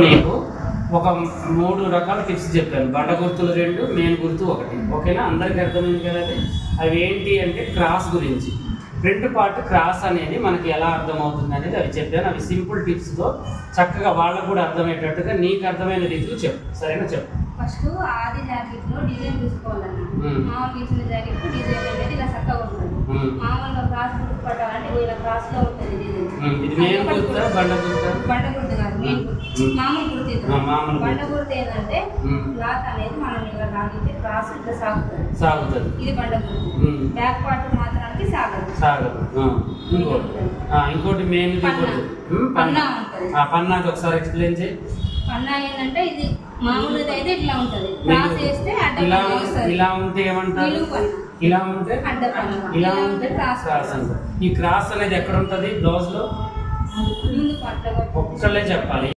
నీకు ఒక 3 రకాల టిప్స్ చెప్పాను. బండ గుర్తులు 2, మెయిన్ గుర్తు 1. ఓకేనా? అందరికి అర్థమైంది కదా? అవి ఏంటి అంటే క్రాస్ గురించి. ఫ్రంట్ పార్ట్ క్రాస్ అనేది మనకి ఎలా అర్థమవుతుంది అనేది అవి చెప్పాను. అవి సింపుల్ టిప్స్తో చక్కగా వాళ్ళకు కూడా అర్థమయ్యేటట్టుగా నీకు అర్థమైన రీతిలో చెప్పు. సరేనా? చెప్పు. ఫస్ట్ ఆది జాకెట్ లో డిజైన్ చూసుకోవాలన్నా. మామూలుగా ఇచ్చిన జాకెట్ డిజైన్ అనేది ఇలా చక్కగా ఉంటుంది. మామూలుగా క్రాస్ గుర్తు పట్టాలంటే ఇలా క్రాస్ లో ఉంటుంది డిజైన్. ఇది మెయిన్ గుర్తా బండ గుర్తా? బండ గుర్తు కాదు, మెయిన్ గుర్తు. మామూలు గుర్తు ఇది. బండ గుర్తు ఏంటంటే క్లాత్ అనేది మనం ఇలా లాగితే క్రాస్ ఇట్లా సాగుతుంది. ఇది బండ గుర్తు. బ్యాక్ పార్ట్ మాత్రానికి సాగదు. ఇంకోటి మెయిన్ పన్నా ఉంటుంది. పన్నాకి ఒకసారి ఎక్స్ప్లెయిన్ చేయి. పన్నా ఏంటంటే ఇది మామూలుగా అయితే ఇట్లా ఉంటుంది. క్రాస్ చేస్తే ఇలా ఉంటే ఏమంటారు? ఇలా ఉంటే అడ్డపన్నా, ఇలా ఉంటే క్రాస్ అంటారు. ఈ క్రాస్ అనేది ఎక్కడ ఉంటుంది బ్లౌజ్ లో? ముందు పట్ల ఒక్కళ్ళే చెప్పాలి.